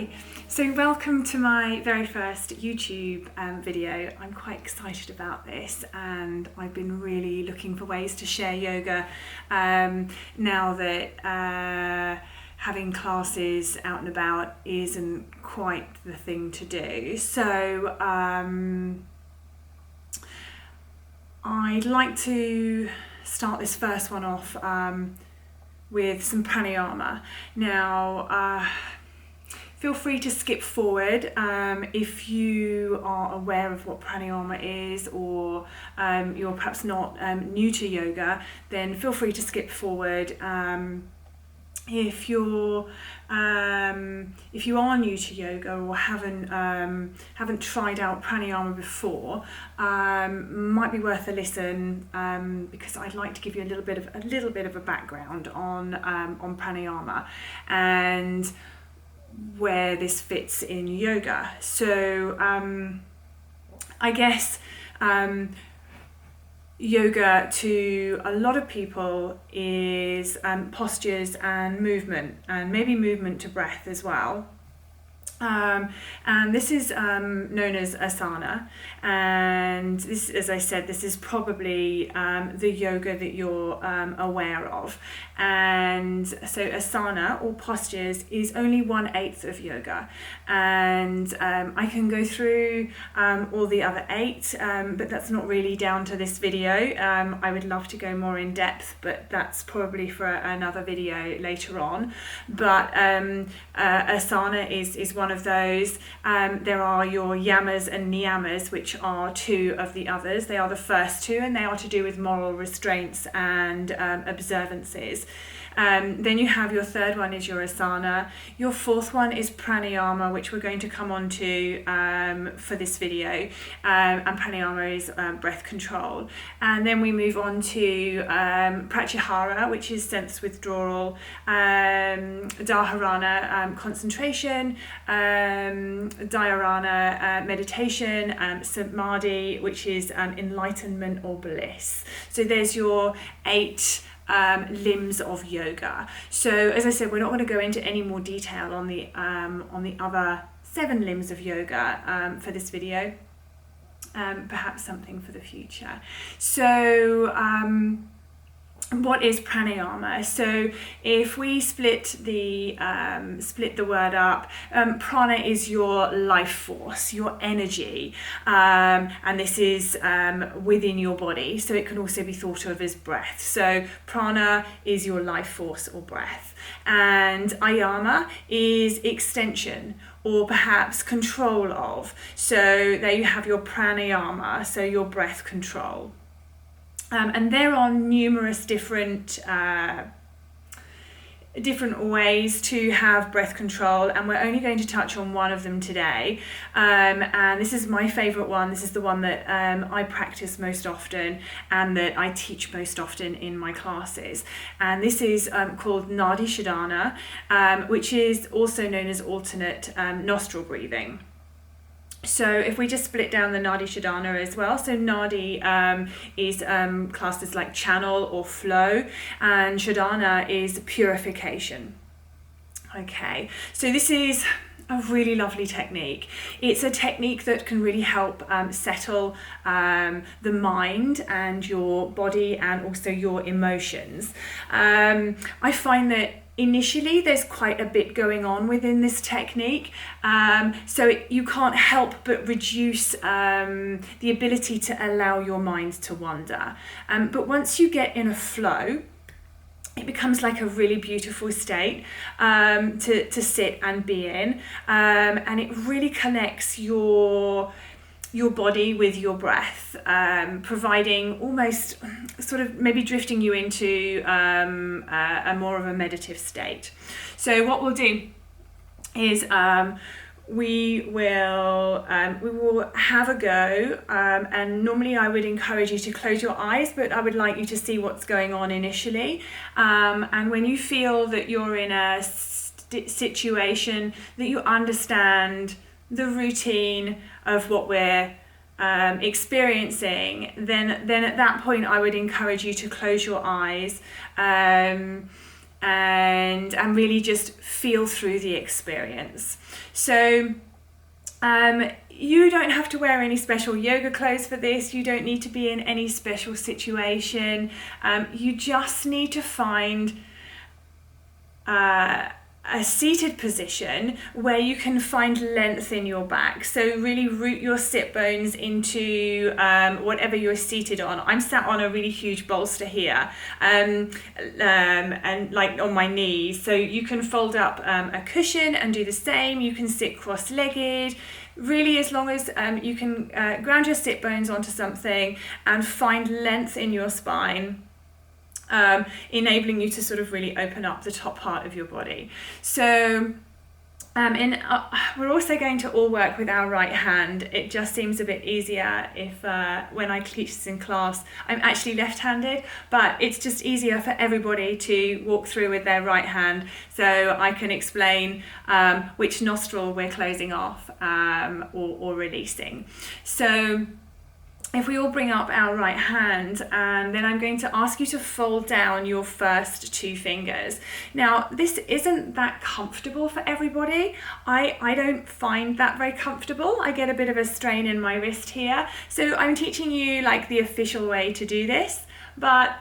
Hi, so welcome to my very first YouTube video. I'm quite excited about this, and I've been really looking for ways to share yoga now that having classes out and about isn't quite the thing to do. So I'd like to start this first one off with some pranayama. Now, feel free to skip forward if you are aware of what pranayama is, or you're perhaps not new to yoga, then feel free to skip forward. If you are new to yoga or haven't tried out pranayama before, might be worth a listen, because I'd like to give you a little bit of a background on pranayama and where this fits in yoga. So I guess yoga to a lot of people is postures and movement, and maybe movement to breath as well. And this is known as asana, and this, as I said, this is probably the yoga that you're aware of. And so asana, or postures, is only 1/8 of yoga, and I can go through all the other 8, but that's not really down to this video. I would love to go more in depth, but that's probably for another video later on. But asana is one of those. There are your yamas and niyamas, which are 2 of the others. They are the first 2, and they are to do with moral restraints and observances. Then you have your 3rd one is your asana. Your 4th one is pranayama, which we're going to come on to for this video. And pranayama is breath control. And then we move on to pratyahara, which is sense withdrawal, dharana, concentration, dhyarana, meditation, samadhi, which is enlightenment or bliss. So there's your 8 limbs of yoga. So as I said, we're not going to go into any more detail on the other 7 limbs of yoga for this video. Perhaps something for the future. So what is pranayama? So if we split the word up, prana is your life force, your energy, and this is within your body. So it can also be thought of as breath. So prana is your life force or breath, and ayama is extension, or perhaps control of. So there you have your pranayama, so your breath control. And there are numerous different ways to have breath control, and we're only going to touch on one of them today. And this is my favourite one. This is the one that I practice most often and that I teach most often in my classes. And this is called Nadi Shodhana, which is also known as alternate nostril breathing. So if we just split down the Nadi Shodhana as well, so Nadi is classed as like channel or flow, and Shodhana is purification. Okay, so this is a really lovely technique. It's a technique that can really help settle the mind and your body, and also your emotions. I find that initially there's quite a bit going on within this technique, so you can't help but reduce the ability to allow your mind to wander. But once you get in a flow, it becomes like a really beautiful state to sit and be in, and it really connects your body with your breath, providing almost sort of maybe drifting you into a more of a meditative state. So what we'll do is we will have a go, and normally I would encourage you to close your eyes, but I would like you to see what's going on initially, and when you feel that you're in a situation that you understand the routine of what we're experiencing, then at that point I would encourage you to close your eyes, and really just feel through the experience. So you don't have to wear any special yoga clothes for this. You don't need to be in any special situation. You just need to find a seated position where you can find length in your back. So really root your sit bones into whatever you're seated on. I'm sat on a really huge bolster here, and like on my knees. So you can fold up a cushion and do the same. You can sit cross-legged. Really, as long as you can ground your sit bones onto something and find length in your spine, enabling you to sort of really open up the top part of your body. So we're also going to all work with our right hand. It just seems a bit easier if when I teach this in class, I'm actually left-handed, but it's just easier for everybody to walk through with their right hand, so I can explain which nostril we're closing off or releasing. So if we all bring up our right hand, and then I'm going to ask you to fold down your first two fingers. Now, this isn't that comfortable for everybody. I don't find that very comfortable. I get a bit of a strain in my wrist here. So I'm teaching you like the official way to do this, but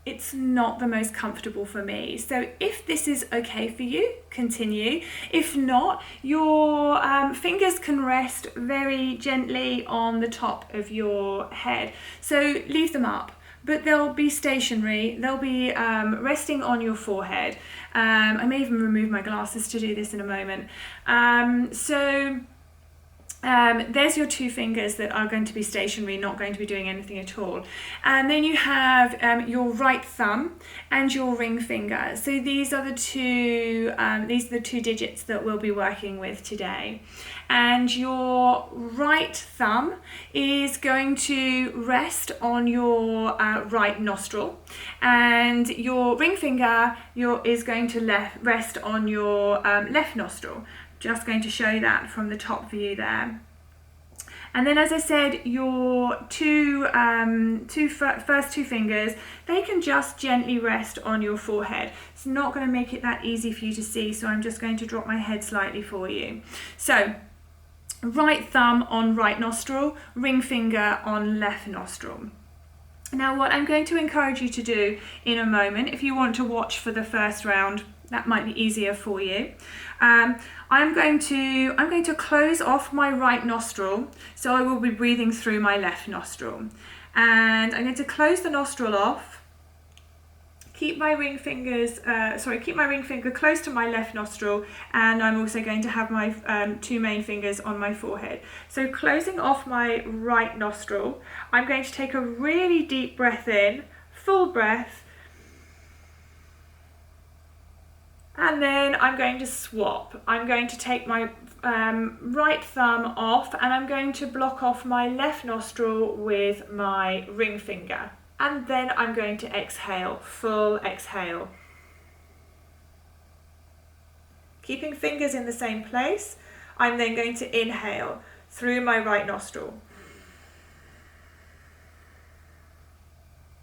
it's not the most comfortable for me. So if this is okay for you, continue. If not, your fingers can rest very gently on the top of your head. So leave them up, but they'll be stationary. They'll be resting on your forehead. I may even remove my glasses to do this in a moment. There's your two fingers that are going to be stationary, not going to be doing anything at all. And then you have your right thumb and your ring finger. So these are the two digits that we'll be working with today. And your right thumb is going to rest on your right nostril, and your ring finger is going to rest on your left nostril. Just going to show you that from the top view there. And then, as I said, your first two fingers, they can just gently rest on your forehead. It's not going to make it that easy for you to see, so I'm just going to drop my head slightly for you. So, right thumb on right nostril, ring finger on left nostril. Now, what I'm going to encourage you to do in a moment, if you want to watch for the first round, that might be easier for you. I'm going to close off my right nostril, so I will be breathing through my left nostril. And I'm going to close the nostril off. Keep my ring finger close to my left nostril, and I'm also going to have my two main fingers on my forehead. So closing off my right nostril, I'm going to take a really deep breath in, full breath, and then I'm going to swap. I'm going to take my right thumb off, and I'm going to block off my left nostril with my ring finger. And then I'm going to exhale, full exhale. Keeping fingers in the same place, I'm then going to inhale through my right nostril.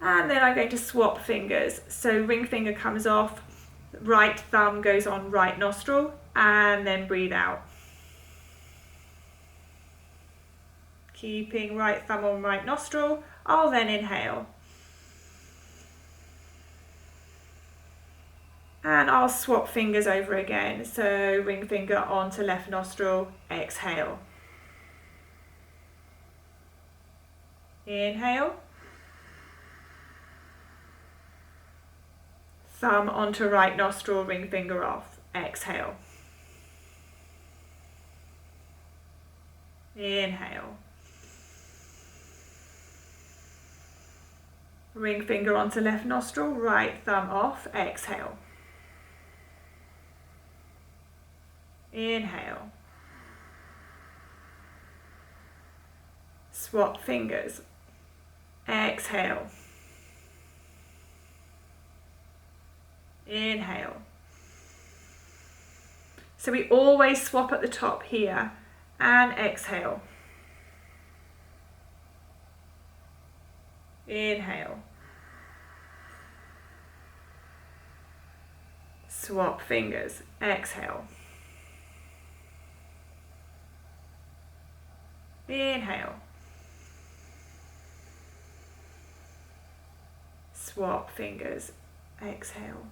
And then I'm going to swap fingers. So ring finger comes off, right thumb goes on right nostril, and then breathe out. Keeping right thumb on right nostril, I'll then inhale. And I'll swap fingers over again. So ring finger onto left nostril, exhale. Inhale. Thumb onto right nostril, ring finger off, exhale. Inhale. Ring finger onto left nostril, right thumb off, exhale. Inhale. Swap fingers. Exhale. Inhale. So we always swap at the top here, and exhale. Inhale. Swap fingers. Exhale. Inhale. Swap fingers. Exhale.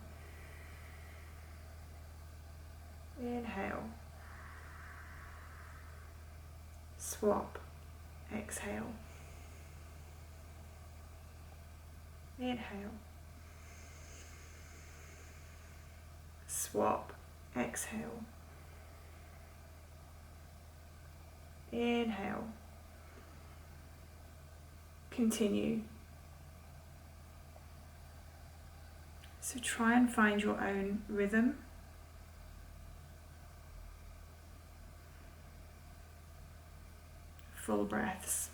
Inhale. Swap. Exhale. Inhale. Swap. Exhale. Inhale. Continue. So try and find your own rhythm. Full breaths.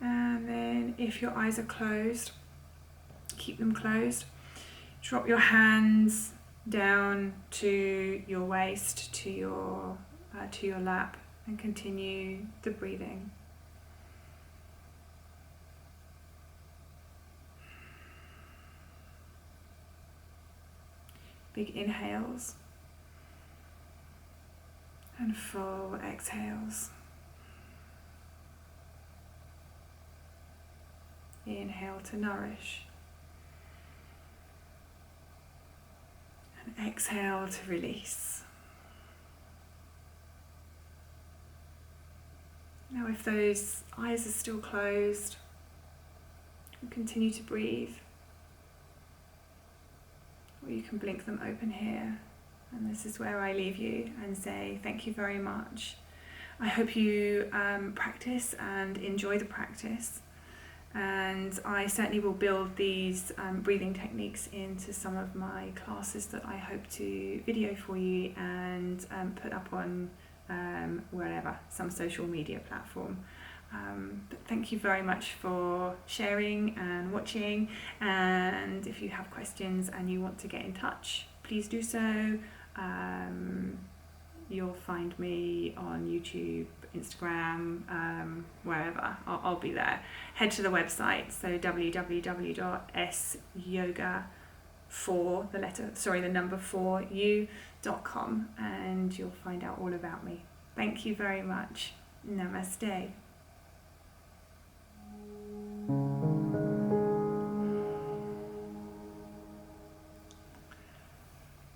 And then if your eyes are closed, keep them closed. Drop your hands down to your waist, to your lap, and continue the breathing. Big inhales and full exhales. Inhale to nourish. And exhale to release. Now if those eyes are still closed, continue to breathe. Or you can blink them open here. And this is where I leave you and say thank you very much. I hope you practice and enjoy the practice. And I certainly will build these breathing techniques into some of my classes that I hope to video for you and put up on wherever, some social media platform. But thank you very much for sharing and watching, and if you have questions and you want to get in touch, please do so. You'll find me on YouTube, Instagram, wherever. I'll be there. Head to the website, so www.syoga4u.com, and you'll find out all about me. Thank you very much. Namaste.